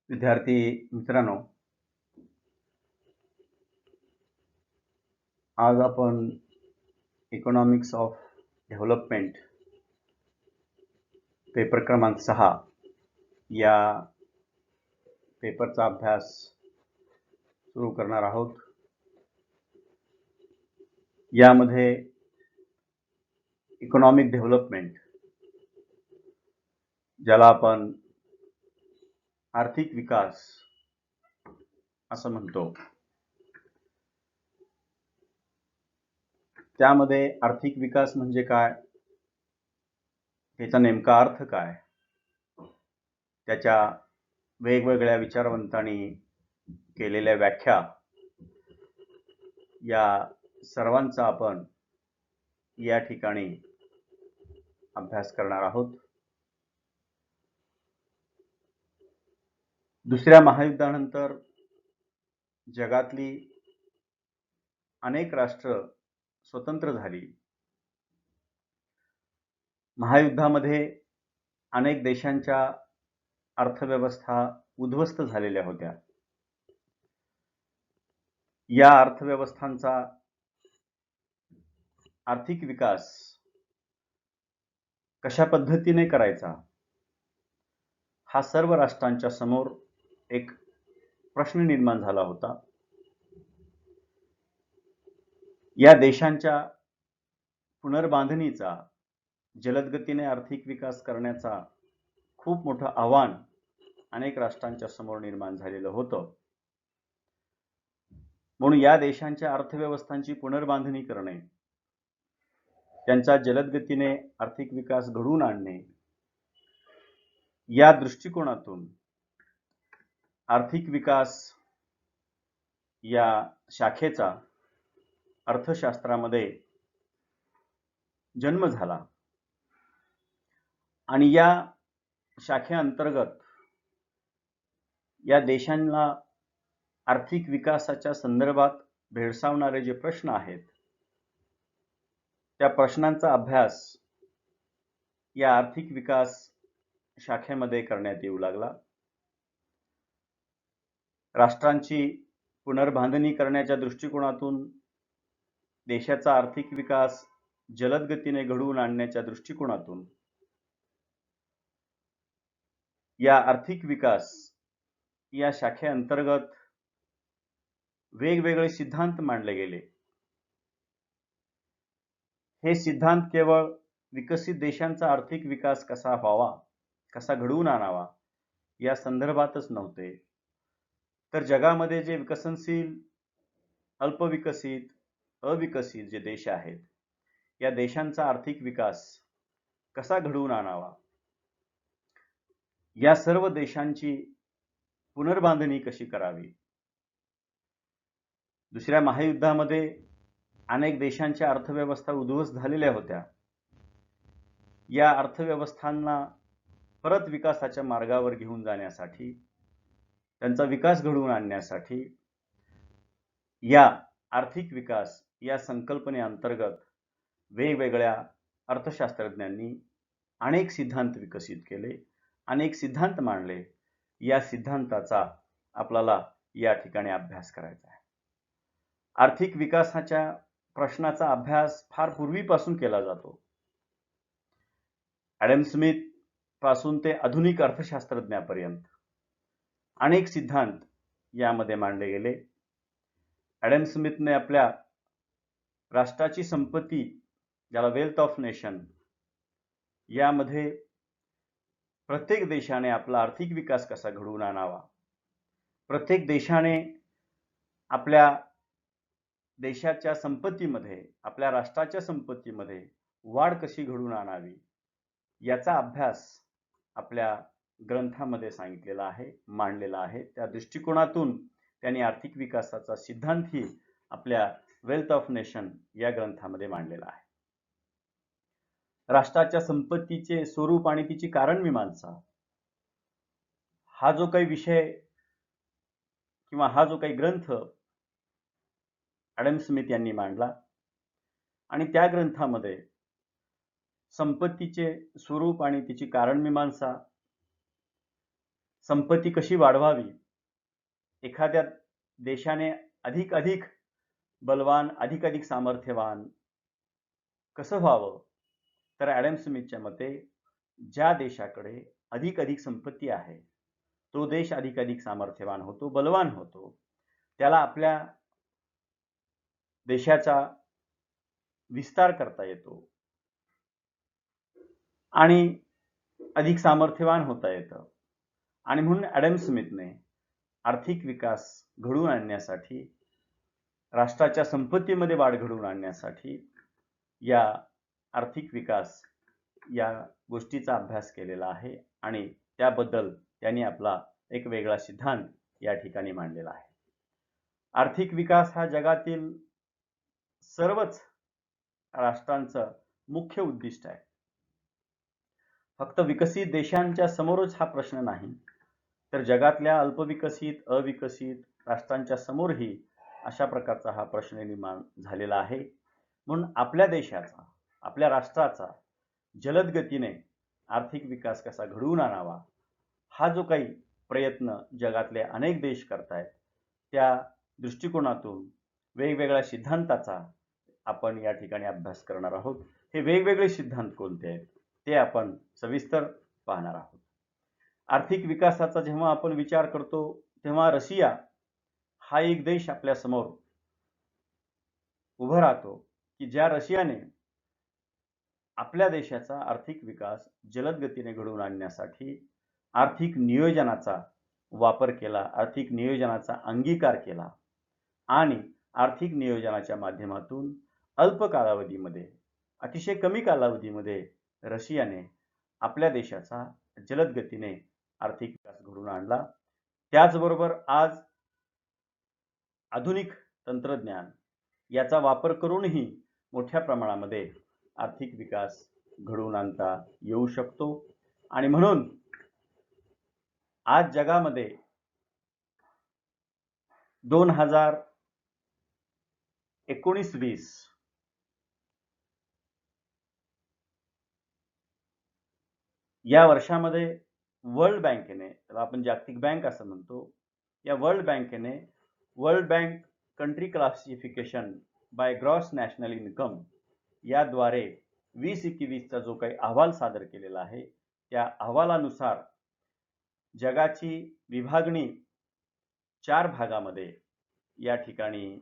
विद्यार्थी मित्रांनो, आज आपण इकॉनॉमिक्स ऑफ डेव्हलपमेंट पेपर क्रमांक 6 या पेपरचा अभ्यास सुरू करणार आहोत. यामध्ये इकॉनॉमिक डेव्हलपमेंट, ज्याला आपण आर्थिक विकास असं म्हणतो, त्यामध्ये आर्थिक विकास म्हणजे काय, त्याचा नेमका अर्थ काय, त्याच्या वेगवेगळ्या विचारवंतांनी केलेल्या व्याख्या, या सर्वांचा आपण या ठिकाणी अभ्यास करणार आहोत. दुसऱ्या महायुद्धानंतर जगातली अनेक राष्ट्र स्वतंत्र झाली. महायुद्धामध्ये अनेक देशांच्या अर्थव्यवस्था उद्ध्वस्त झालेल्या होत्या. या अर्थव्यवस्थांचा आर्थिक विकास कशा पद्धतीने करायचा, हा सर्व राष्ट्रांच्या समोर एक प्रश्न निर्माण झाला होता. या देशांच्या पुनर्बांधणीचा, जलद गतीने आर्थिक विकास करण्याचा खूप मोठं आव्हान अनेक राष्ट्रांच्या समोर निर्माण झालेलं होतं. म्हणून या देशांच्या अर्थव्यवस्थांची पुनर्बांधणी करणे, त्यांचा जलद गतीने आर्थिक विकास घडवून आणणे, या दृष्टिकोनातून आर्थिक विकास या शाखेचा अर्थशास्त्रामध्ये जन्म झाला. आणि या शाखेअंतर्गत या देशांना आर्थिक विकासाच्या संदर्भात भेडसावणारे जे प्रश्न आहेत, त्या प्रश्नांचा अभ्यास या आर्थिक विकास शाखेमध्ये करण्यात येऊ लागला. राष्ट्रांची पुनर्बांधणी करण्याच्या दृष्टिकोनातून देशाचा आर्थिक विकास जलद गतीने घडवून आणण्याच्या दृष्टिकोनातून या आर्थिक विकास या शाखेअंतर्गत वेगवेगळे सिद्धांत मांडले गेले. हे सिद्धांत केवळ विकसित देशांचा आर्थिक विकास कसा व्हावा, कसा घडवून आणावा या संदर्भातच नव्हते, तर जगामध्ये जे विकसनशील, अल्पविकसित, अविकसित जे देश आहेत, या देशांचा आर्थिक विकास कसा घडवून आणावा, या सर्व देशांची पुनर्बांधणी कशी करावी. दुसऱ्या महायुद्धामध्ये अनेक देशांच्या अर्थव्यवस्था उद्ध्वस्त झालेल्या होत्या. या अर्थव्यवस्थांना परत विकासाच्या मार्गावर घेऊन जाण्यासाठी, त्यांचा विकास घडवून आणण्यासाठी या आर्थिक विकास या संकल्पनेअंतर्गत वेगवेगळ्या अर्थशास्त्रज्ञांनी अनेक सिद्धांत विकसित केले, अनेक सिद्धांत मांडले. या सिद्धांताचा आपल्याला या ठिकाणी अभ्यास करायचा आहे. आर्थिक विकासाच्या प्रश्नाचा अभ्यास फार पूर्वीपासून केला जातो. ॲडम स्मिथ पासून ते आधुनिक अर्थशास्त्रज्ञापर्यंत अनेक सिद्धांत यामध्ये मांडले गेले. ॲडम स्मिथने आपल्या राष्ट्राची संपत्ती, ज्याला वेल्थ ऑफ नेशन, यामध्ये प्रत्येक देशाने आपला आर्थिक विकास कसा घडवून आणावा, प्रत्येक देशाने आपल्या देशाच्या संपत्तीमध्ये, आपल्या राष्ट्राच्या संपत्तीमध्ये वाढ कशी घडवून आणावी, याचा अभ्यास आपल्या ग्रंथामध्ये सांगितलेला आहे, मांडलेला आहे. त्या दृष्टिकोनातून त्यांनी आर्थिक विकासाचा सिद्धांतही आपल्या वेल्थ ऑफ नेशन या ग्रंथामध्ये मांडलेला आहे. राष्ट्राच्या संपत्तीचे स्वरूप आणि तिची कारणमीमांसा, हा जो काही विषय किंवा हा जो काही ग्रंथ ॲडम स्मिथ यांनी मांडला, आणि त्या ग्रंथामध्ये संपत्तीचे स्वरूप आणि तिची कारणमीमांसा, संपत्ती कशी वाढवावी, एखाद्या देशाने अधिक बलवान, अधिक सामर्थ्यवान कसं व्हावं, तर ॲडम स्मिथच्या मते ज्या देशाकडे अधिक संपत्ती आहे, तो देश अधिक सामर्थ्यवान होतो, बलवान होतो. त्याला आपल्या देशाचा विस्तार करता येतो आणि अधिक सामर्थ्यवान होता येतं. आणि म्हणून ॲडम स्मिथने आर्थिक विकास घडवून आणण्यासाठी, राष्ट्राच्या संपत्तीमध्ये वाढ घडवून आणण्यासाठी या आर्थिक विकास या गोष्टीचा अभ्यास केलेला आहे आणि त्याबद्दल त्यांनी आपला एक वेगळा सिद्धांत या ठिकाणी मांडलेला आहे. आर्थिक विकास हा जगातील सर्वच राष्ट्रांचं मुख्य उद्दिष्ट आहे. फक्त विकसित देशांच्या समोरच हा प्रश्न नाही, तर जगातल्या अल्पविकसित, अविकसित राष्ट्रांच्या समोरही अशा प्रकारचा हा प्रश्न निर्माण झालेला आहे. म्हणून आपल्या देशाचा, आपल्या राष्ट्राचा जलद गतीने आर्थिक विकास कसा घडवून आणावा, हा जो काही प्रयत्न जगातले अनेक देश करतायत, त्या दृष्टिकोनातून वेगवेगळ्या सिद्धांताचा आपण या ठिकाणी अभ्यास करणार आहोत. हे वेगवेगळे सिद्धांत कोणते आहेत ते आपण सविस्तर पाहणार आहोत. आर्थिक विकासाचा जेव्हा आपण विचार करतो तेव्हा रशिया हा एक देश आपल्या समोर उभा राहतो की ज्या रशियाने आपल्या देशाचा आर्थिक विकास जलद गतीने घडवून आणण्यासाठी आर्थिक नियोजनाचा वापर केला, आर्थिक नियोजनाचा अंगीकार केला आणि आर्थिक नियोजनाच्या माध्यमातून अल्प कालावधीमध्ये, अतिशय कमी कालावधीमध्ये रशियाने आपल्या देशाचा जलद गतीने आर्थिक विकास घडवून आणला. त्याचबरोबर आज आधुनिक तंत्रज्ञान याचा वापर करूनही मोठ्या प्रमाणामध्ये आर्थिक विकास घडवून आणता येऊ शकतो. आणि म्हणून आज जगामध्ये 2019-20 या वर्षामध्ये वर्ल्ड बँकेने, त्याला आपण जागतिक बँक असं म्हणतो, या वर्ल्ड बँकेने world bank country classification by gross national income याद्वारे 2021चा जो काही अहवाल सादर केलेला आहे, त्या अहवालानुसार जगाची विभागणी 4 भागामध्ये या ठिकाणी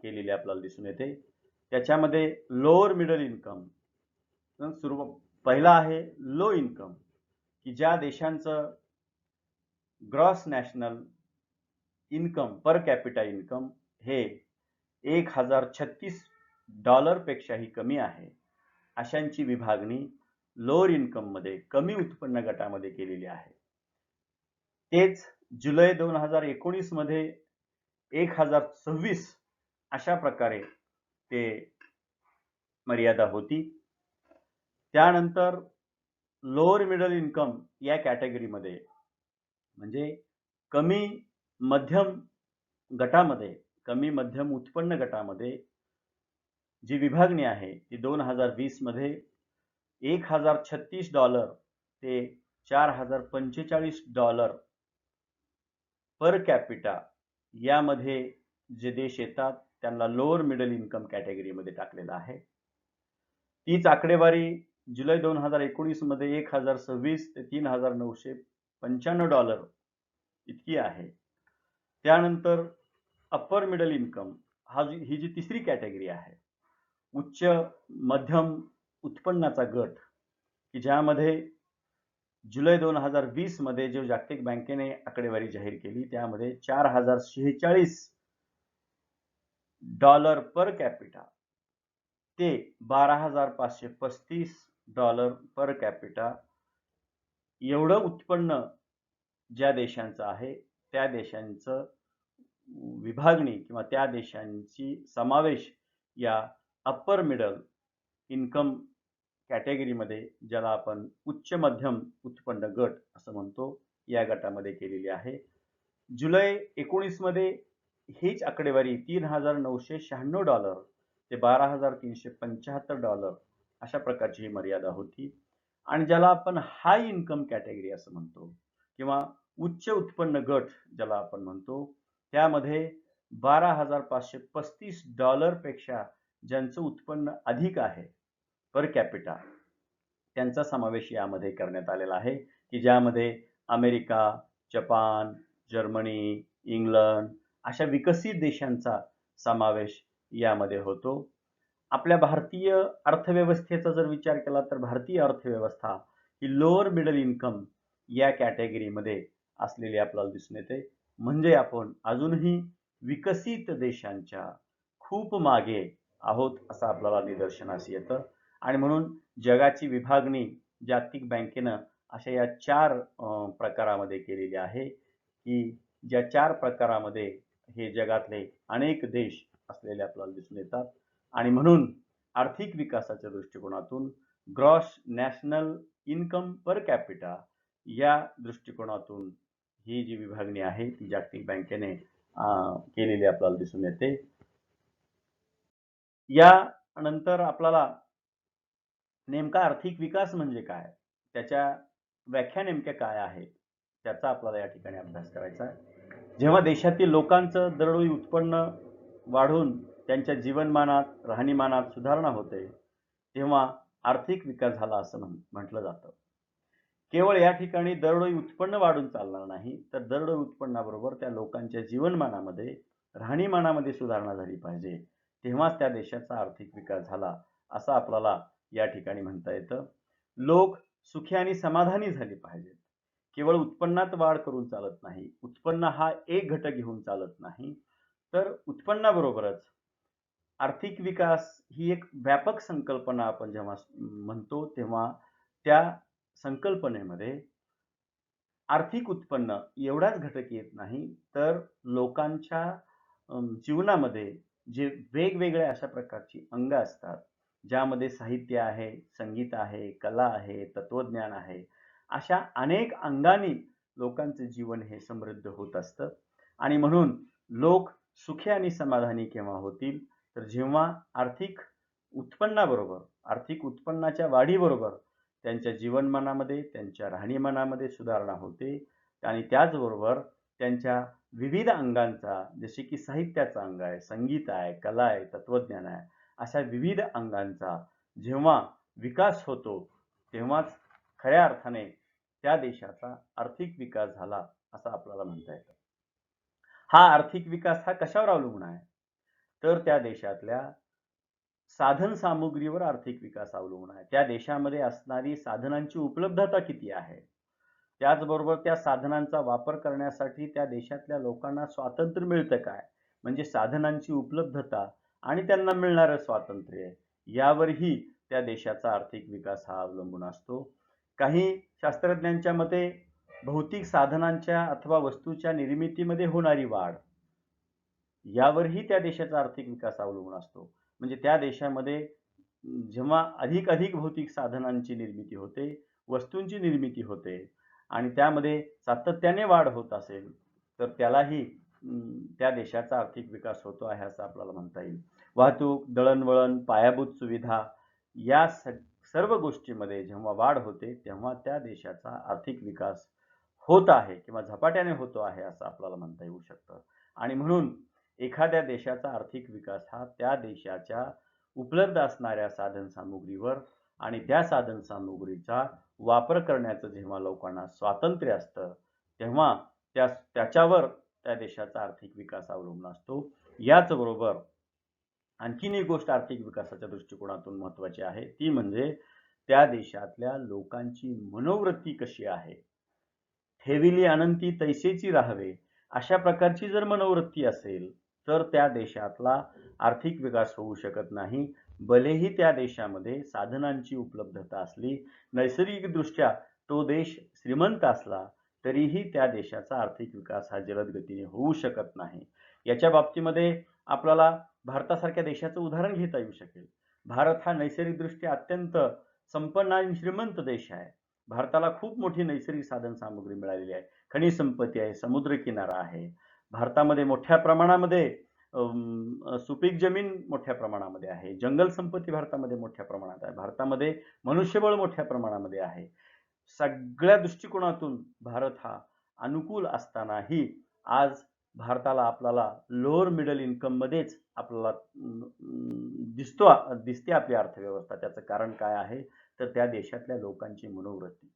केलेली आपल्याला दिसून येते. त्याच्यामध्ये लोअर मिडल इन्कम पहिला आहे, लो इन्कम, की ज्या देशांचं gross national income per capita income हे $1036 पेक्षाही कमी आहे, अशांची विभागणी लोअर इन्कम मध्ये, कमी उत्पन्न गटामध्ये केलेली आहे. तेच जुलै 2019 मध्ये 1026 अशा प्रकारे ते मर्यादा होती. त्यानंतर लोअर मिडल इन्कम या कॅटेगरीमध्ये, म्हणजे कमी मध्यम गटामध्ये, कमी मध्यम उत्पन्न गटामध्ये जी विभागणी आहे ती 2020 मध्ये $1036 ते $4045 पर कॅपिटा यामध्ये जे देश येतात त्यांना लोअर मिडल इन्कम कॅटेगरीमध्ये टाकलेलं आहे. तीच आकडेवारी जुलै 2019 मध्ये 1026 ते $3995 इतकी आहे. त्यानंतर अप्पर मिडल इन्कम ही जी तिसरी कॅटेगरी आहे, उच्च मध्यम उत्पन्नाचा गट, की ज्यामध्ये जुलै 2020 मध्ये जो जागतिक बँकेने आकडेवारी जाहीर केली त्यामध्ये $4046 पर कॅपिटा ते $12,535 पर कॅपिटा एवढं उत्पन्न ज्या देशांचं आहे त्या देशांचं विभागणी किंवा त्या देशांची समावेश या अप्पर मिडल इन्कम कॅटेगरीमध्ये, ज्याला आपण उच्च मध्यम उत्पन्न गट असं म्हणतो, या गटामध्ये केलेली आहे. जुलै 19 मध्ये हीच आकडेवारी $3,996 ते $12,375 अशा प्रकारची ही मर्यादा होती. आणि ज्याला आपण हाय इन्कम कॅटेगरी असं म्हणतो किंवा उच्च उत्पन्न गट ज्याला आपण म्हणतो, त्यामध्ये $12,535 पेक्षा ज्यांचं उत्पन्न अधिक आहे पर कॅपिटा, त्यांचा समावेश यामध्ये करण्यात आलेला आहे, की ज्यामध्ये अमेरिका, जपान, जर्मनी, इंग्लंड अशा विकसित देशांचा समावेश यामध्ये होतो. आपल्या भारतीय अर्थव्यवस्थेचा जर विचार केला तर भारतीय अर्थव्यवस्था ही लोअर मिडल इन्कम या कॅटेगरीमध्ये असलेली आपल्याला दिसून येते. म्हणजे आपण अजूनही विकसित देशांच्या खूप मागे आहोत असं आपल्याला निदर्शनास येतं. आणि म्हणून जगाची विभागणी जागतिक बँकेनं अशा या 4 प्रकारामध्ये केलेली आहे, की ज्या 4 प्रकारामध्ये हे जगातले अनेक देश असलेले आपल्याला दिसून येतात. आणि म्हणून आर्थिक विकासाच्या दृष्टिकोनातून gross national income per capita या दृष्टिकोनातून ही जी विभागणी आहे ती जागतिक बँकेने केलेली आपल्याला दिसून येते. यानंतर आपल्याला नेमका आर्थिक विकास म्हणजे काय, त्याच्या व्याख्या नेमक्या काय आहेत, त्याचा आपल्याला या ठिकाणी अभ्यास करायचा आहे. जेव्हा देशातील लोकांचं दरडोई उत्पन्न वाढून त्यांच्या जीवनमानात राहणीमानात सुधारणा होते, तेव्हा आर्थिक विकास झाला असं म्हटलं जातं. केवळ या ठिकाणी दरडोई उत्पन्न वाढून चालणार नाही, तर दरडोई उत्पन्नाबरोबर त्या लोकांच्या जीवनमानामध्ये राहणीमानामध्ये सुधारणा झाली पाहिजे, तेव्हाच त्या देशाचा आर्थिक विकास झाला असं आपल्याला या ठिकाणी म्हणता येतं. लोक सुखी आणि समाधानी झाले पाहिजेत. केवळ उत्पन्नात वाढ करून चालत नाही, उत्पन्न हा एक घटक घेऊन चालत नाही, तर उत्पन्नाबरोबरच आर्थिक विकास ही एक व्यापक संकल्पना आपण जेव्हा म्हणतो, तेव्हा त्या संकल्पनेमध्ये आर्थिक उत्पन्न एवढाच घटक येत नाही, तर लोकांच्या जीवनामध्ये जे वेगवेगळ्या अशा प्रकारची अंग असतात, ज्यामध्ये साहित्य आहे, संगीत आहे, कला आहे, तत्वज्ञान आहे, अशा अनेक अंगांनी लोकांचे जीवन हे समृद्ध होत असतं. आणि म्हणून लोक सुखी आणि समाधानी केव्हा होतील, तर जेव्हा आर्थिक उत्पन्नाबरोबर, आर्थिक उत्पन्नाच्या वाढीबरोबर त्यांच्या जीवनमानामध्ये, त्यांच्या राहणीमानामध्ये सुधारणा होते. आणि त्याचबरोबर त्यांच्या विविध अंगांचा, जसे की साहित्याचा अंग आहे, संगीत आहे, कला आहे, तत्वज्ञान आहे, अशा विविध अंगांचा जेव्हा विकास होतो, तेव्हाच खऱ्या अर्थाने त्या देशाचा आर्थिक विकास झाला असं आपल्याला म्हणता येतं. हा आर्थिक विकास हा कशावर अवलंबून आहे, तर त्या देशातल्या साधन सामुग्रीवर आर्थिक विकास अवलंबून आहे. त्या देशामध्ये असणारी साधनांची उपलब्धता किती आहे, त्याचबरोबर त्या साधनांचा वापर करण्यासाठी त्या देशातल्या लोकांना स्वातंत्र्य मिळतं काय, म्हणजे साधनांची उपलब्धता आणि त्यांना मिळणारं स्वातंत्र्य, यावरही त्या देशाचा आर्थिक विकास हा अवलंबून असतो. काही शास्त्रज्ञांच्या मते भौतिक साधनांच्या अथवा वस्तूच्या निर्मितीमध्ये होणारी वाढ, यावरही त्या देशाचा आर्थिक विकास अवलंबून असतो. म्हणजे त्या देशामध्ये जेव्हा अधिक भौतिक साधनांची निर्मिती होते, वस्तूंची निर्मिती होते आणि त्यामध्ये सातत्याने वाढ होत असेल, तर त्यालाही त्या देशाचा आर्थिक विकास होतो आहे असं आपल्याला म्हणता येईल. वाहतूक, दळणवळण, पायाभूत सुविधा या सर्व गोष्टींमध्ये जेव्हा वाढ होते, तेव्हा त्या देशाचा आर्थिक विकास होत आहे किंवा झपाट्याने होतो आहे असं आपल्याला म्हणता येऊ शकतं. आणि म्हणून एखाद्या देशाचा आर्थिक विकास हा त्या देशाच्या उपलब्ध असणाऱ्या साधनसामुग्रीवर आणि त्या साधनसामुग्रीचा वापर करण्याचं जेव्हा लोकांना स्वातंत्र्य असतं, तेव्हा त्याच्यावर त्या देशाचा आर्थिक विकास अवलंबून असतो. याचबरोबर आणखीन एक गोष्ट आर्थिक विकासाच्या दृष्टिकोनातून महत्त्वाची आहे, ती म्हणजे त्या देशातल्या लोकांची मनोवृत्ती कशी आहे. ठेविली अनंती तैसेची राहावे, अशा प्रकारची जर मनोवृत्ती असेल, तर त्या देशातला आर्थिक विकास होऊ शकत नाही. भलेही त्या देशामध्ये साधनांची उपलब्धता असली, नैसर्गिकदृष्ट्या तो देश श्रीमंत असला, तरीही त्या देशाचा आर्थिक विकास हा जलद गतीने होऊ शकत नाही. याच्या बाबतीमध्ये आपल्याला भारतासारख्या देशाचं उदाहरण घेता येऊ शकेल. भारत हा नैसर्गिकदृष्ट्या अत्यंत संपन्न आणि श्रीमंत देश आहे. भारताला खूप मोठी नैसर्गिक साधन सामुग्री मिळालेली आहे, खनिज संपत्ती आहे, समुद्रकिनारा आहे. भारतामध्ये मोठ्या प्रमाणामध्ये सुपीक जमीन मोठ्या प्रमाणामध्ये आहे, जंगल संपत्ती भारतामध्ये मोठ्या प्रमाणात आहे, भारतामध्ये मनुष्यबळ मोठ्या प्रमाणामध्ये आहे. सगळ्या दृष्टिकोनातून भारत हा अनुकूल असतानाही आज भारताला आपल्याला लोअर मिडल इन्कम मध्येच आपल्याला दिसते आपली अर्थव्यवस्था. त्याचं कारण काय आहे तर त्या देशातल्या लोकांची मनोवृत्ती.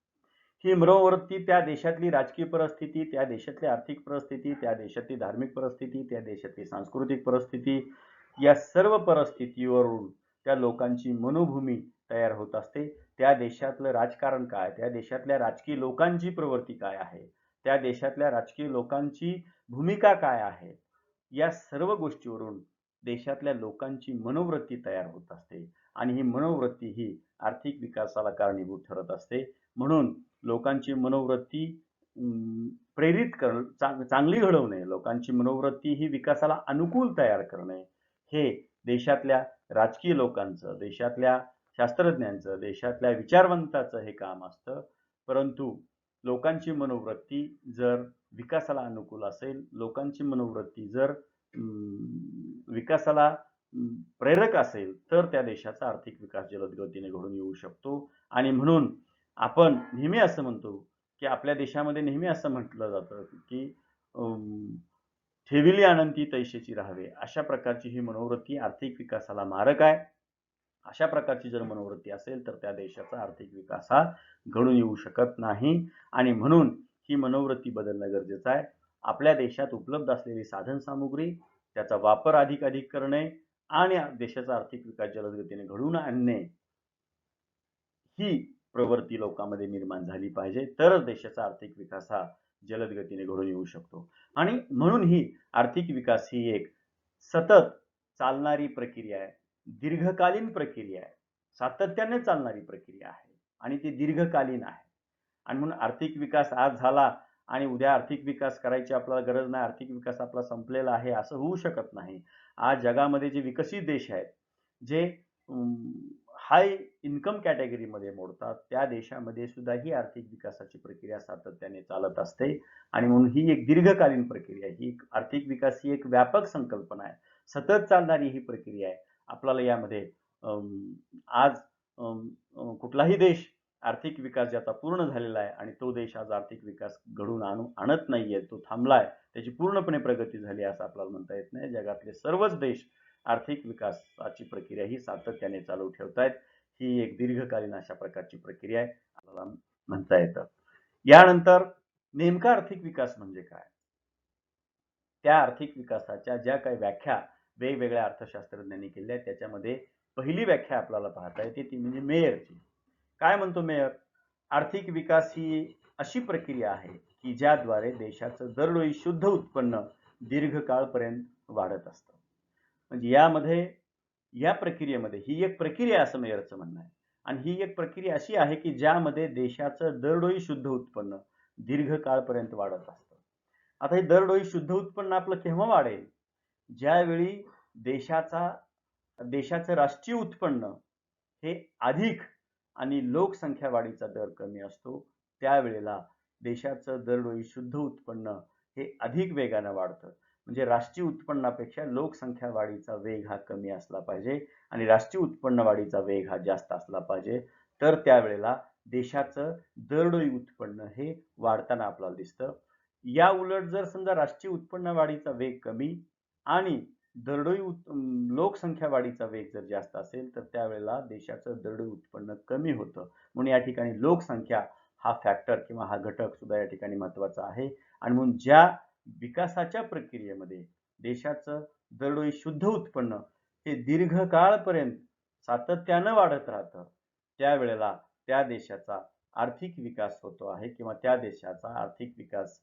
ही मनोवृत्ती त्या देशातली राजकीय परिस्थिती, त्या देशातली आर्थिक परिस्थिती, त्या देशातली धार्मिक परिस्थिती, त्या देशातली सांस्कृतिक परिस्थिती, या सर्व परिस्थितीवरून त्या लोकांची मनोभूमी तयार होत असते. त्या देशातलं राजकारण काय, त्या देशातल्या राजकीय लोकांची प्रवृत्ती काय आहे, त्या देशातल्या राजकीय लोकांची भूमिका काय आहे, या सर्व गोष्टीवरून देशातल्या लोकांची मनोवृत्ती तयार होत असते आणि ही मनोवृत्ती ही आर्थिक विकासाला कारणीभूत ठरत असते. म्हणून लोकांची मनोवृत्ती प्रेरित करणं, चांगली घडवणे, लोकांची मनोवृत्ती ही विकासाला अनुकूल तयार करणे, हे देशातल्या राजकीय लोकांचं, देशातल्या शास्त्रज्ञांचं, देशातल्या विचारवंताचं हे काम असतं. परंतु लोकांची मनोवृत्ती जर विकासाला अनुकूल असेल, लोकांची मनोवृत्ती जर विकासाला प्रेरक असेल, तर त्या देशाचा आर्थिक विकास जलद गतीने घडून येऊ शकतो. आणि म्हणून आपण नेहमी असं म्हणतो की आपल्या देशामध्ये नेहमी असं म्हटलं जातं की ठेविली अनंती तैसेची राहावे. अशा प्रकारची ही मनोवृत्ती आर्थिक विकासाला मारक आहे. अशा प्रकारची जर मनोवृत्ती असेल तर त्या देशाचा आर्थिक विकास हा घडून येऊ शकत नाही. आणि म्हणून ही मनोवृत्ती बदलणं गरजेचं आहे. आपल्या देशात उपलब्ध असलेली साधन सामुग्री, त्याचा वापर अधिकाधिक करणे आणि देशाचा आर्थिक विकास जलद गतीने घडवून आणणे, ही प्रवृत्ती लोकांमध्ये निर्माण झाली पाहिजे. तरच देशाचा आर्थिक विकास हा जलद गतीने घडून येऊ शकतो. आणि म्हणून ही आर्थिक विकास ही एक सतत चालणारी प्रक्रिया आहे, दीर्घकालीन प्रक्रिया आहे, सातत्याने चालणारी प्रक्रिया आहे आणि ती दीर्घकालीन आहे. आणि म्हणून आर्थिक विकास आज झाला आणि उद्या आर्थिक विकास करायची आपल्याला गरज नाही, आर्थिक विकास आपला संपलेला आहे, असं होऊ शकत नाही. आज जगामध्ये जे विकसित देश आहेत, जे हाय इन्कम कॅटेगरीमध्ये मोडतात, त्या देशामध्ये सुद्धा ही आर्थिक विकासाची प्रक्रिया सातत्याने चालत असते. आणि म्हणून ही एक दीर्घकालीन प्रक्रिया आहे. ही आर्थिक विकास ही एक व्यापक संकल्पना आहे, सतत चालणारी ही प्रक्रिया आहे. आपल्याला यामध्ये आज कुठलाही देश आर्थिक विकास ज्याचा पूर्ण झालेला आहे आणि तो देश आज आर्थिक विकास घडवून आणत नाहीये, तो थांबलाय, त्याची पूर्णपणे प्रगती झाली असं आपल्याला म्हणता येत नाही. जगातले सर्वच देश आर्थिक विकासाची प्रक्रिया ही सातत्याने चालू ठेवतायत. ही एक दीर्घकालीन अशा प्रकारची प्रक्रिया आहे आपल्याला म्हणता येतं. यानंतर नेमका आर्थिक विकास म्हणजे काय, त्या आर्थिक विकासाच्या ज्या काही व्याख्या वेगवेगळ्या अर्थशास्त्रज्ञांनी केल्या, त्याच्यामध्ये पहिली व्याख्या आपल्याला पाहता येते ती म्हणजे मेयरची. काय म्हणतो मेयर? आर्थिक विकास ही अशी प्रक्रिया आहे की ज्याद्वारे देशाचं दरडोई शुद्ध उत्पन्न दीर्घकाळपर्यंत वाढत असतं. म्हणजे या प्रक्रियेमध्ये ही एक प्रक्रिया असं मेयरचं म्हणणं आहे. आणि ही एक प्रक्रिया अशी आहे की ज्यामध्ये देशाचं दरडोई शुद्ध उत्पन्न दीर्घकाळपर्यंत वाढत असतं. आता हे दरडोई शुद्ध उत्पन्न आपलं केव्हा वाढेल? ज्यावेळी देशाचं राष्ट्रीय उत्पन्न हे अधिक आणि लोकसंख्या वाढीचा दर कमी असतो, त्यावेळेला देशाचं दरडोई शुद्ध उत्पन्न हे अधिक वेगानं वाढतं. म्हणजे राष्ट्रीय उत्पन्नापेक्षा लोकसंख्या वाढीचा वेग हा कमी असला पाहिजे आणि राष्ट्रीय उत्पन्न वाढीचा वेग हा जास्त असला पाहिजे. तर त्यावेळेला देशाचं दरडोई उत्पन्न हे वाढताना आपल्याला दिसतं. या उलट जर समजा राष्ट्रीय उत्पन्न वाढीचा वेग कमी आणि दरडोई लोकसंख्या वाढीचा वेग जर जास्त असेल तर त्यावेळेला देशाचं दरडोई उत्पन्न कमी होतं. म्हणून या ठिकाणी लोकसंख्या हा फॅक्टर किंवा हा घटक सुद्धा या ठिकाणी महत्वाचा आहे. आणि म्हणून ज्या विकासाच्या प्रक्रियेमध्ये देशाचं दरडोई शुद्ध उत्पन्न हे दीर्घकाळपर्यंत सातत्यानं वाढत राहतं, त्यावेळेला त्या देशाचा आर्थिक विकास होतो आहे किंवा त्या देशाचा आर्थिक विकास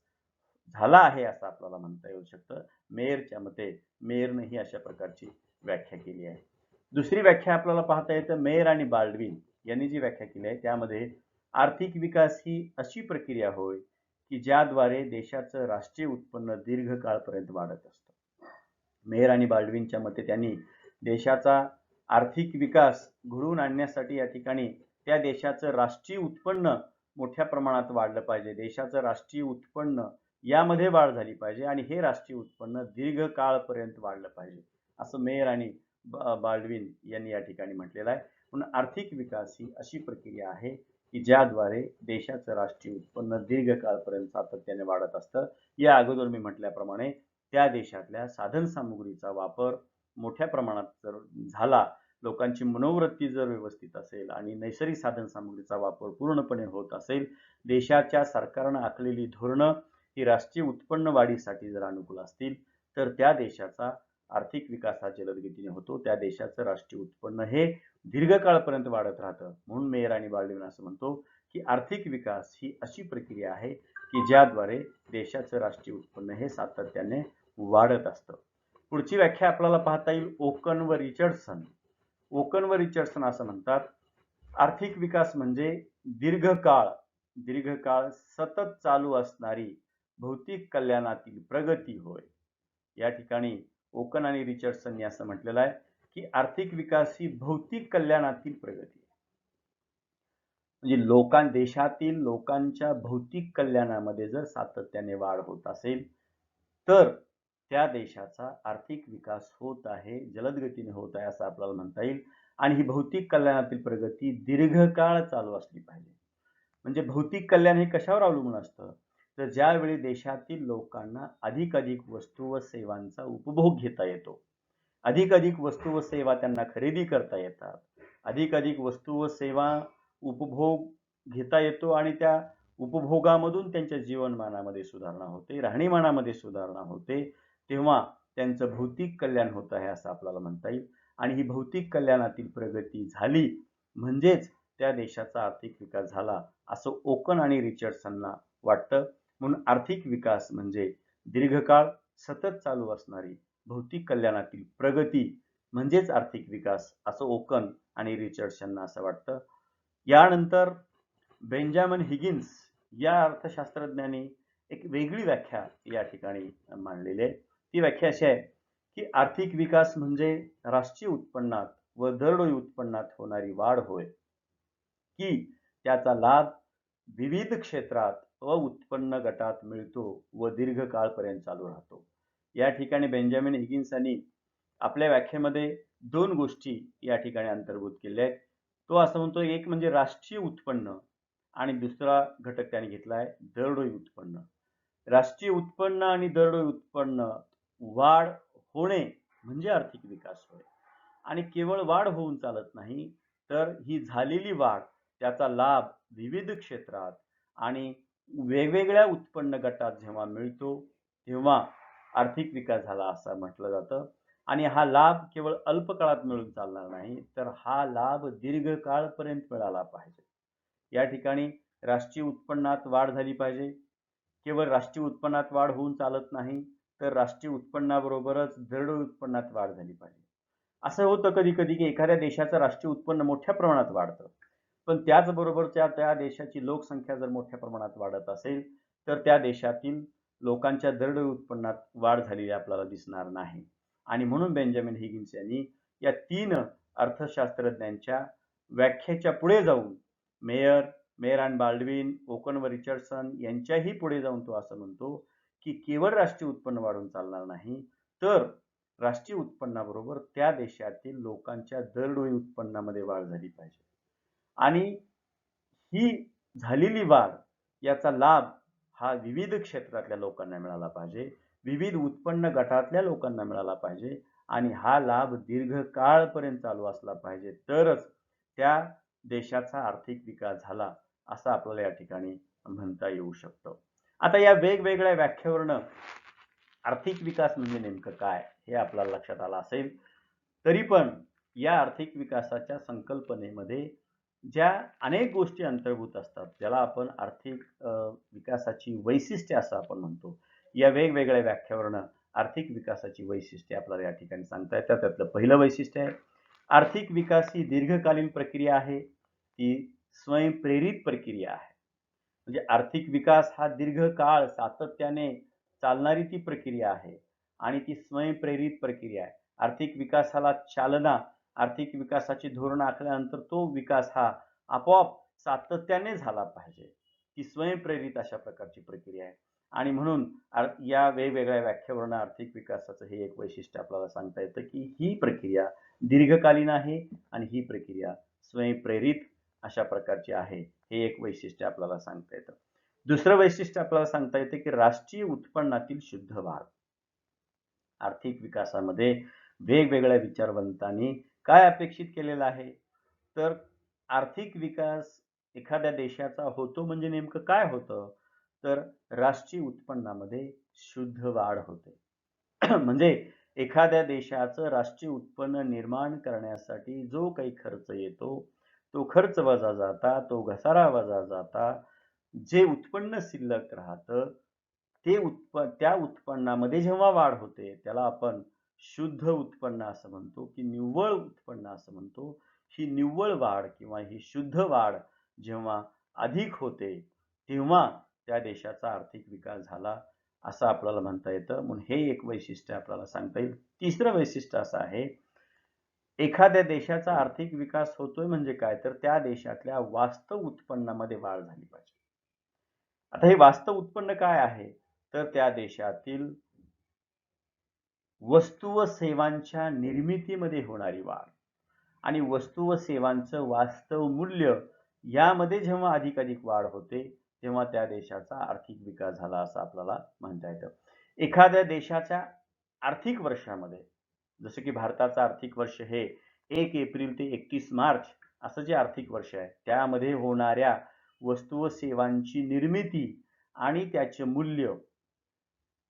झाला आहे असं आपल्याला म्हणता येऊ शकतं. मेयरच्या मते मेयरने ही अशा प्रकारची व्याख्या केली आहे. दुसरी व्याख्या आपल्याला पाहता येतं मेयर आणि बाल्डविन यांनी जी व्याख्या केली आहे त्यामध्ये आर्थिक विकास ही अशी प्रक्रिया होय की ज्याद्वारे देशाचं राष्ट्रीय उत्पन्न दीर्घकाळपर्यंत वाढत असतं. मेयर आणि बाल्डविनच्या मते त्यांनी देशाचा आर्थिक विकास घडवून आणण्यासाठी या ठिकाणी त्या देशाचं राष्ट्रीय उत्पन्न मोठ्या प्रमाणात वाढलं पाहिजे, देशाचं राष्ट्रीय उत्पन्न यामध्ये वाढ झाली पाहिजे आणि हे राष्ट्रीय उत्पन्न दीर्घकाळपर्यंत वाढलं पाहिजे असं मेयर आणि बाल्डविन यांनी या ठिकाणी म्हटलेलं आहे. म्हणून आर्थिक विकास ही अशी प्रक्रिया आहे की ज्याद्वारे देशाचं राष्ट्रीय उत्पन्न दीर्घकाळपर्यंत सातत्याने वाढत असतं. या अगोदर मी म्हटल्याप्रमाणे त्या देशातल्या साधनसामुग्रीचा वापर मोठ्या प्रमाणात जर झाला, लोकांची मनोवृत्ती जर व्यवस्थित असेल आणि नैसर्गिक साधनसामुग्रीचा वापर पूर्णपणे होत असेल, देशाच्या सरकारनं आखलेली धोरणं ही राष्ट्रीय उत्पन्न वाढीसाठी जर अनुकूल असतील, तर त्या देशाचा आर्थिक विकास हा जलद गतीने होतो. त्या देशाचं राष्ट्रीय उत्पन्न हे दीर्घकाळपर्यंत वाढत राहतं. म्हणून मेयर आणि बाल्डविन असं म्हणतो की आर्थिक विकास ही अशी प्रक्रिया आहे की ज्याद्वारे देशाचं राष्ट्रीय उत्पन्न हे सातत्याने वाढत असतं. पुढची व्याख्या आपल्याला पाहता येईल ओकन व रिचर्डसन. ओकन व रिचर्डसन असं म्हणतात, आर्थिक विकास म्हणजे दीर्घकाळ सतत चालू असणारी भौतिक कल्याणातील प्रगती होय. या ठिकाणी ओकन आणि रिचर्डसननी असं म्हटलेलं आहे की आर्थिक विकास ही भौतिक कल्याणातील प्रगती, म्हणजे देशातील लोकांच्या भौतिक कल्याणामध्ये जर सातत्याने वाढ होत असेल तर त्या देशाचा आर्थिक विकास होत आहे, जलद गतीने होत आहे असं आपल्याला म्हणता येईल. आणि ही भौतिक कल्याणातील प्रगती दीर्घकाळ चालू असली पाहिजे. म्हणजे भौतिक कल्याण हे कशावर अवलंबून असतं, तर ज्यावेळी देशातील लोकांना अधिकाधिक वस्तू व सेवांचा उपभोग घेता येतो, अधिकाधिक वस्तू व सेवा त्यांना खरेदी करता येतात, अधिकाधिक वस्तू व सेवा उपभोग घेता येतो आणि त्या उपभोगामधून त्यांच्या जीवनमानामध्ये सुधारणा होते, राहणीमानामध्ये सुधारणा होते, तेव्हा त्यांचं भौतिक कल्याण होत आहे असं आपल्याला म्हणता येईल. आणि ही भौतिक कल्याणातील प्रगती झाली म्हणजेच त्या देशाचा आर्थिक विकास झाला असं ओकन आणि रिचर्डसनला वाटतं. म्हणून आर्थिक विकास म्हणजे दीर्घकाळ सतत चालू असणारी भौतिक कल्याणातील प्रगती म्हणजेच आर्थिक विकास असं ओकन आणि रिचर्डसनना असं वाटतं. यानंतर बेंजामिन हिगिन्स या अर्थशास्त्रज्ञांनी एक वेगळी व्याख्या या ठिकाणी मांडलेली आहे. ती व्याख्या अशी आहे की आर्थिक विकास म्हणजे राष्ट्रीय उत्पन्नात व दरडोई उत्पन्नात होणारी वाढ होय, की त्याचा लाभ विविध क्षेत्रात व उत्पन्न गटात मिळतो व दीर्घकाळपर्यंत चालू राहतो. या ठिकाणी बेंजामिन हिगिन्स यांनी आपल्या व्याख्येमध्ये दोन गोष्टी या ठिकाणी अंतर्भूत केल्या आहेत. तो असं म्हणतो, एक म्हणजे राष्ट्रीय उत्पन्न आणि दुसरा घटक त्याने घेतला आहे दरडोई उत्पन्न. राष्ट्रीय उत्पन्न आणि दरडोई उत्पन्न वाढ होणे म्हणजे आर्थिक विकास होय. आणि केवळ वाढ होऊन चालत नाही, तर ही झालेली वाढ त्याचा लाभ विविध क्षेत्रात आणि वेगवेगळ्या उत्पन्न गटात जेव्हा मिळतो तेव्हा आर्थिक विकास झाला असं म्हटलं जातं. आणि हा लाभ केवळ अल्प काळात मिळून चालणार नाही, तर हा लाभ दीर्घकाळपर्यंत मिळाला पाहिजे. या ठिकाणी राष्ट्रीय उत्पन्नात वाढ झाली पाहिजे. केवळ राष्ट्रीय उत्पन्नात वाढ होऊन चालत नाही, तर राष्ट्रीय उत्पन्नाबरोबरच दरडोई उत्पन्नात वाढ झाली पाहिजे. असं होतं कधी कधी की एखाद्या देशाचं राष्ट्रीय उत्पन्न मोठ्या प्रमाणात वाढतं, पण त्याचबरोबर त्या देशाची लोकसंख्या जर मोठ्या प्रमाणात वाढत असेल तर त्या देशातील लोकांच्या दरडोई उत्पन्नात वाढ झालेली आपल्याला दिसणार नाही. आणि म्हणून बेंजामिन हिगिन्स यांनी या तीन अर्थशास्त्रज्ञांच्या व्याख्येच्या पुढे जाऊन मेयर आणि बाल्डविन, ओकन व रिचर्डसन यांच्याही पुढे जाऊन तो असं म्हणतो की केवळ राष्ट्रीय उत्पन्न वाढून चालणार नाही, तर राष्ट्रीय उत्पन्नाबरोबर त्या देशातील लोकांच्या दरडोई उत्पन्नामध्ये वाढ झाली पाहिजे. आणि ही झालेली वाढ याचा लाभ हा विविध क्षेत्रातल्या लोकांना मिळाला पाहिजे, विविध उत्पन्न गटातल्या लोकांना मिळाला पाहिजे आणि हा लाभ दीर्घकाळपर्यंत चालू असला पाहिजे, तरच त्या देशाचा आर्थिक विकास झाला असं आपल्याला या ठिकाणी म्हणता येऊ शकतं. आता या वेगवेगळ्या व्याख्येवरनं आर्थिक विकास म्हणजे नेमकं काय हे आपल्याला लक्षात आलं असेल. तरी पण या आर्थिक विकासाच्या संकल्पनेमध्ये ज्या अनेक गोष्टी अंतर्भूत असतात, ज्याला आपण आर्थिक विकासाची वैशिष्ट्ये असं आपण म्हणतो, या वेगवेगळ्या व्याख्यावरनं आर्थिक विकासाची वैशिष्ट्ये आपल्याला या ठिकाणी सांगता येतात. त्यातलं पहिलं वैशिष्ट्य आहे, आर्थिक विकास ही दीर्घकालीन प्रक्रिया आहे, ती स्वयंप्रेरित प्रक्रिया आहे. म्हणजे आर्थिक विकास हा दीर्घकाळ सातत्याने चालणारी ती प्रक्रिया आहे आणि ती स्वयंप्रेरित प्रक्रिया आहे. आर्थिक विकासाला चालना, आर्थिक विकासाची धोरण आखल्यानंतर तो विकास हा आपोआप सातत्याने झाला पाहिजे. ती स्वयंप्रेरित अशा प्रकारची प्रक्रिया आहे. आणि म्हणून या वेगवेगळ्या व्याख्यावरून आर्थिक विकासाचं हे एक वैशिष्ट्य आपल्याला सांगता येतं की ही प्रक्रिया दीर्घकालीन आहे आणि ही प्रक्रिया स्वयंप्रेरित अशा प्रकारची आहे, हे एक वैशिष्ट्य आपल्याला सांगता येतं. दुसरं वैशिष्ट्य आपल्याला सांगता येते की राष्ट्रीय उत्पन्नातील शुद्ध वाढ. आर्थिक विकासामध्ये वेगवेगळ्या विचारवंतांनी काय अपेक्षित केलेलं आहे, तर आर्थिक विकास एखाद्या देशाचा होतो म्हणजे नेमकं काय होतं, तर राष्ट्रीय उत्पन्नामध्ये शुद्ध वाढ होते. म्हणजे एखाद्या देशाचं राष्ट्रीय उत्पन्न निर्माण करण्यासाठी जो काही खर्च येतो, तो खर्च वजा जाता, तो घसारा वजा जाता, जे उत्पन्न शिल्लक राहतं त्या उत्पन्नामध्ये जेव्हा वाढ होते त्याला आपण शुद्ध उत्पन्न असं म्हणतो की निव्वळ उत्पन्न असं म्हणतो. ही निव्वळ वाढ किंवा ही शुद्ध वाढ जेव्हा अधिक होते तेव्हा त्या देशाचा आर्थिक विकास झाला असं आपल्याला म्हणता येतं. म्हणून हे एक वैशिष्ट्य आपल्याला सांगता येईल. तिसरं वैशिष्ट्य असं आहे, एखाद्या देशाचा आर्थिक विकास होतोय म्हणजे काय, तर त्या देशातल्या वास्तव उत्पन्नामध्ये वाढ झाली पाहिजे. आता हे वास्तव उत्पन्न काय आहे, तर त्या देशातील वस्तू व सेवांच्या निर्मितीमध्ये होणारी वाढ आणि वस्तू व सेवांचं वास्तव मूल्य यामध्ये जेव्हा अधिकाधिक वाढ होते तेव्हा त्या देशाचा आर्थिक विकास झाला असं आपल्याला म्हणता येतं. एखाद्या देशाच्या आर्थिक वर्षामध्ये, जसं की भारताचं आर्थिक वर्ष हे 1 एप्रिल ते 31 मार्च असं जे आर्थिक वर्ष आहे, त्यामध्ये होणाऱ्या वस्तू व सेवांची निर्मिती आणि त्याचे मूल्य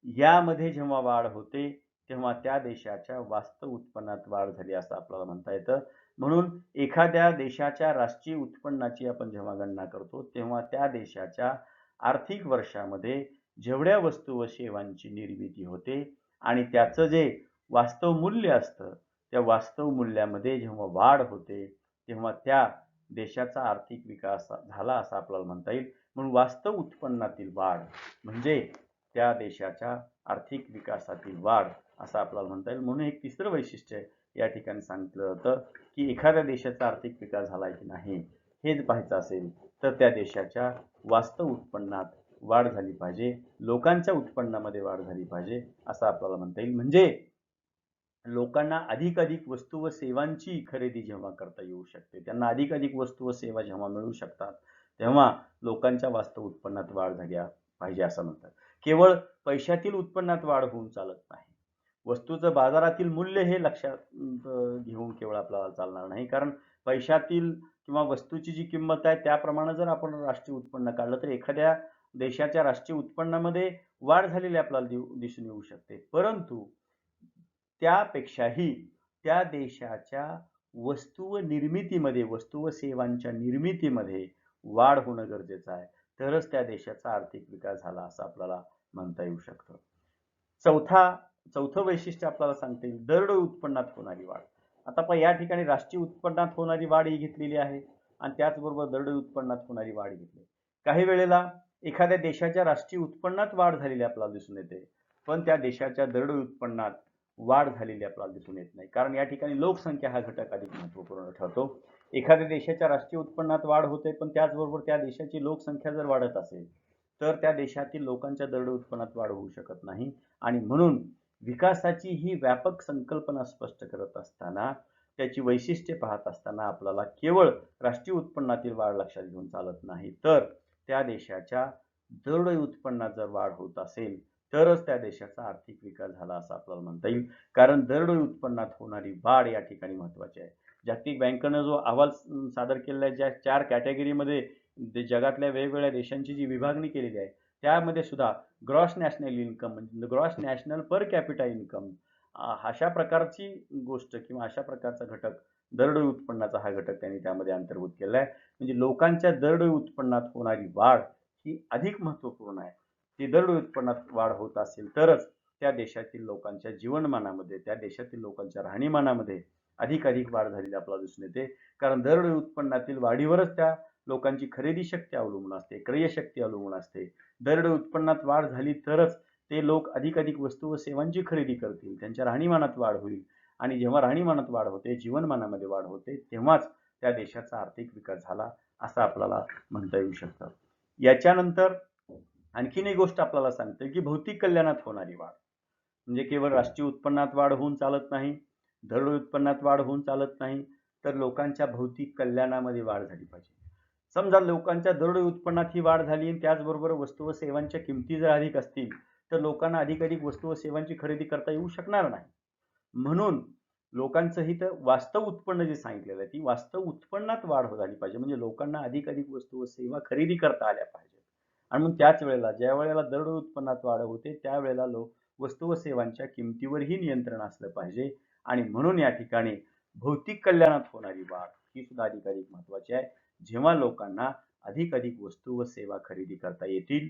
यामध्ये जेव्हा वाढ होते तेव्हा त्या देशाच्या वास्तव उत्पन्नात वाढ झाली असं आपल्याला म्हणता येतं. म्हणून एखाद्या देशाच्या राष्ट्रीय उत्पन्नाची आपण जेव्हा गणना करतो तेव्हा त्या देशाच्या आर्थिक वर्षामध्ये जेवढ्या वस्तू व सेवांची निर्मिती होते आणि त्याचं जे वास्तव मूल्य असतं त्या वास्तव मूल्यामध्ये जेव्हा वाढ होते तेव्हा त्या देशाचा आर्थिक विकास झाला असं आपल्याला म्हणता येईल. म्हणून वास्तव उत्पन्नातील वाढ म्हणजे त्या देशाच्या आर्थिक विकासातील वाढ असं आपल्याला म्हणता येईल. म्हणून एक तिसरं वैशिष्ट्य या ठिकाणी सांगितलं होतं की एखाद्या देशाचा आर्थिक विकास झाला की नाही हेच पाहायचं असेल तर त्या देशाच्या वास्तव उत्पन्नात वाढ झाली पाहिजे, लोकांच्या उत्पन्नामध्ये वाढ झाली पाहिजे असं आपल्याला म्हणता येईल. म्हणजे लोकांना अधिकाधिक वस्तू व सेवांची खरेदी जेव्हा करता येऊ शकते, त्यांना अधिकाधिक वस्तू व सेवा जेव्हा मिळू शकतात तेव्हा लोकांच्या वास्तव उत्पन्नात वाढ झाली पाहिजे असं म्हणतात. केवळ पैशातील उत्पन्नात वाढ होऊन चालत नाही, वस्तूचं बाजारातील मूल्य हे लक्षात घेऊन केवळ आपल्याला चालणार नाही. कारण पैशातील किंवा वस्तूची जी किंमत आहे त्याप्रमाणे जर आपण राष्ट्रीय उत्पन्न काढलं तर एखाद्या देशाच्या राष्ट्रीय उत्पन्नामध्ये वाढ झालेली आपल्याला दिसून येऊ शकते, परंतु त्यापेक्षाही त्या देशाच्या वस्तू व निर्मितीमध्ये, वस्तू व सेवांच्या निर्मितीमध्ये वाढ होणं गरजेचं आहे, तरच त्या देशाचा आर्थिक विकास झाला असं आपल्याला म्हणता येऊ शकतं. चौथं वैशिष्ट्य आपल्याला सांगता येईल दरडोई उत्पन्नात होणारी वाढ. आता पण या ठिकाणी राष्ट्रीय उत्पन्नात होणारी वाढ ही घेतलेली आहे आणि त्याचबरोबर दरडोई उत्पन्नात होणारी वाढ घेतली. काही वेळेला एखाद्या देशाच्या राष्ट्रीय उत्पन्नात वाढ झालेली आपल्याला दिसून येते, पण त्या देशाच्या दरडोई उत्पन्नात वाढ झालेली आपल्याला दिसून येत नाही. कारण या ठिकाणी लोकसंख्या हा घटक अधिक महत्त्वपूर्ण ठरतो. एखाद्या देशाच्या राष्ट्रीय उत्पन्नात वाढ होते, पण त्याचबरोबर त्या देशाची लोकसंख्या जर वाढत असेल तर त्या देशातील लोकांच्या दरडोई उत्पन्नात वाढ होऊ शकत नाही. आणि म्हणून विकासाची ही व्यापक संकल्पना स्पष्ट करत असताना, त्याची वैशिष्ट्ये पाहत असताना आपल्याला केवळ राष्ट्रीय उत्पन्नातील वाढ लक्षात घेऊन चालत नाही, तर त्या देशाच्या दरडोई उत्पन्नात जर वाढ होत असेल तरच त्या देशाचा आर्थिक विकास झाला असं आपल्याला म्हणता येईल. कारण दरडोई उत्पन्नात होणारी वाढ या ठिकाणी महत्त्वाची आहे. जागतिक बँकेनं जो अहवाल सादर केलेला आहे, ज्या 4 कॅटेगरीमध्ये जगातल्या वेगवेगळ्या देशांची जी विभागणी केलेली आहे त्यामध्ये सुद्धा ग्रॉस नॅशनल इन्कम म्हणजे gross national per capita income अशा प्रकारची गोष्ट किंवा अशा प्रकारचा घटक दरडोई उत्पन्नाचा हा घटक त्यांनी त्यामध्ये अंतर्भूत केला आहे. म्हणजे लोकांच्या दरडोई उत्पन्नात होणारी वाढ ही अधिक महत्त्वपूर्ण आहे. ती दरडोई उत्पन्नात वाढ होत असेल तरच त्या देशातील लोकांच्या जीवनमानामध्ये, त्या देशातील लोकांच्या राहणीमानामध्ये अधिक वाढ झालेली आपल्याला दिसून येते. कारण दरडोई उत्पन्नातील वाढीवरच त्या लोकांची खरेदी शक्ती अवलंबून असते, क्रय शक्ती अवलंबून असते. दरडोई उत्पन्नात वाढ झाली तरच ते लोक अधिक वस्तू व सेवांची खरेदी करतील, त्यांच्या राहणीमानात वाढ होईल आणि जेव्हा राहणीमानात वाढ होते, जीवनमानामध्ये वाढ होते, तेव्हाच त्या देशाचा आर्थिक विकास झाला असं आपल्याला म्हणता येऊ शकतं. याच्यानंतर आणखीन एक गोष्ट आपल्याला सांगते की भौतिक कल्याणात होणारी वाढ म्हणजे केवळ राष्ट्रीय उत्पन्नात वाढ होऊन चालत नाही, दरडोई उत्पन्नात वाढ होऊन चालत नाही, तर लोकांच्या भौतिक कल्याणामध्ये वाढ झाली पाहिजे. समजा लोकांच्या दरडोई उत्पन्नात ही वाढ झाली आणि त्याचबरोबर वस्तू व सेवांच्या किमती जर अधिक असतील तर लोकांना अधिकाधिक वस्तू व सेवांची खरेदी करता येऊ शकणार नाही. म्हणून लोकांचं हित वास्तव उत्पन्न जे सांगितलेलं आहे ती वास्तव उत्पन्नात वाढ झाली पाहिजे, म्हणजे लोकांना अधिकाधिक वस्तू व सेवा खरेदी करता आल्या पाहिजेत. आणि मग त्याच वेळेला ज्या वेळेला दरडोई उत्पन्नात वाढ होते त्यावेळेला वस्तू व सेवांच्या किमतीवरही नियंत्रण असलं पाहिजे. आणि म्हणून या ठिकाणी भौतिक कल्याणात होणारी वाढ ही सुद्धा अधिकाधिक महत्वाची आहे. जेव्हा लोकांना अधिकाधिक वस्तू व सेवा खरेदी करता येतील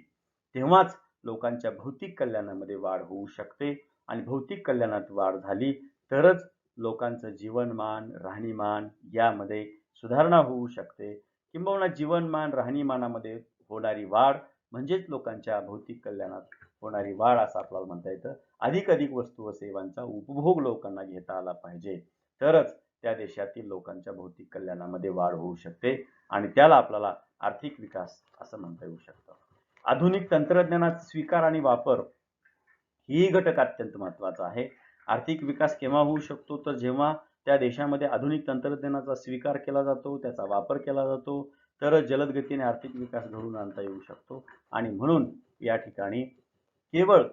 तेव्हाच लोकांच्या भौतिक कल्याणामध्ये वाढ होऊ शकते. आणि भौतिक कल्याणात वाढ झाली तरच लोकांचं जीवनमान राहणीमान यामध्ये सुधारणा होऊ शकते. किंबहुना जीवनमान राहणीमानामध्ये होणारी वाढ म्हणजेच लोकांच्या भौतिक कल्याणात होणारी वाढ असं आपल्याला म्हणता येतं. अधिकाधिक वस्तू व सेवांचा उपभोग लोकांना घेता आला पाहिजे तरच त्या देशातील लोकांच्या भौतिक कल्याणामध्ये वाढ होऊ शकते आणि त्याला आपल्याला आर्थिक विकास असं म्हणता येऊ शकतं. आधुनिक तंत्रज्ञानाचा स्वीकार आणि वापर ही घटक अत्यंत महत्वाचा आहे. आर्थिक विकास केव्हा होऊ शकतो तर जेव्हा त्या देशामध्ये आधुनिक तंत्रज्ञानाचा स्वीकार केला जातो, त्याचा वापर केला जातो, तर जलद गतीने आर्थिक विकास घडवून आणता येऊ शकतो. आणि म्हणून या ठिकाणी केवळ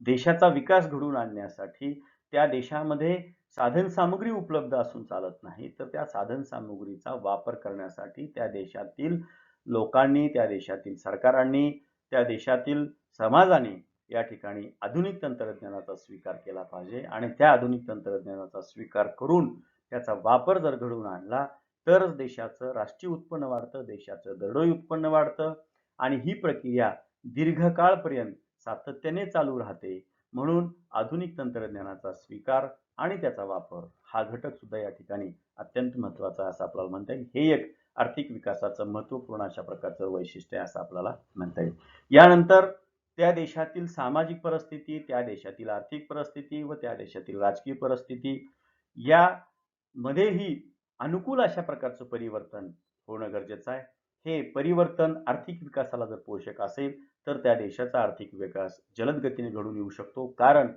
देशाचा विकास घडवून आणण्यासाठी त्या देशामध्ये साधन सामुग्री उपलब्ध असून चालत नाही, तर त्या साधन सामुग्रीचा वापर करण्यासाठी त्या देशातील लोकांनी, त्या देशातील सरकारांनी, त्या देशातील समाजाने या ठिकाणी आधुनिक तंत्रज्ञानाचा स्वीकार केला पाहिजे. आणि त्या आधुनिक तंत्रज्ञानाचा स्वीकार करून त्याचा वापर जर घडवून आणला तरच देशाचं राष्ट्रीय उत्पन्न वाढतं, देशाचं दरडोई उत्पन्न वाढतं आणि ही प्रक्रिया दीर्घकाळपर्यंत सातत्याने चालू राहते. म्हणून आधुनिक तंत्रज्ञानाचा स्वीकार आणि त्याचा वापर हा घटक सुद्धा या ठिकाणी अत्यंत महत्वाचा असं आपल्याला म्हणता येईल. हे एक आर्थिक विकासाचं महत्वपूर्ण अशा प्रकारचं वैशिष्ट्य आहे असं आपल्याला म्हणता येईल. यानंतर त्या देशातील सामाजिक परिस्थिती, त्या देशातील आर्थिक परिस्थिती व त्या देशातील राजकीय परिस्थिती यामध्येही अनुकूल अशा प्रकारचं परिवर्तन होणं गरजेचं आहे. हे परिवर्तन आर्थिक विकासाला जर पोषक असेल तर त्या देशाचा आर्थिक विकास जलद गतीने घडून येऊ शकतो. कारण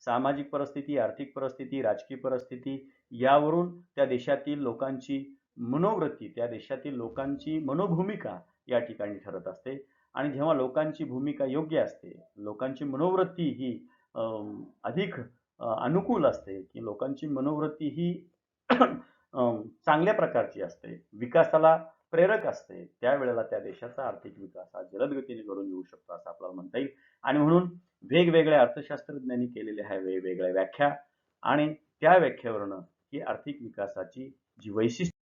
सामाजिक परिस्थिती, आर्थिक परिस्थिती, राजकीय परिस्थिती यावरून त्या देशातील लोकांची मनोवृत्ती, त्या देशातील लोकांची मनोभूमिका या ठिकाणी ठरत असते. आणि जेव्हा लोकांची भूमिका योग्य असते, लोकांची मनोवृत्ती ही अधिक अनुकूल असते, की लोकांची मनोवृत्ती ही चांगल्या प्रकारची असते, विकासाला प्रेरक असते, त्यावेळेला त्या देशाचा आर्थिक विकास हा जलद गतीने घडून येऊ शकतो असं आपल्याला म्हणता येईल. आणि म्हणून वेगवेगळ्या अर्थशास्त्रज्ञांनी केलेल्या ह्या वेगवेगळ्या व्याख्या आणि त्या व्याख्येवरनं ही आर्थिक विकासाची जी वैशिष्ट्य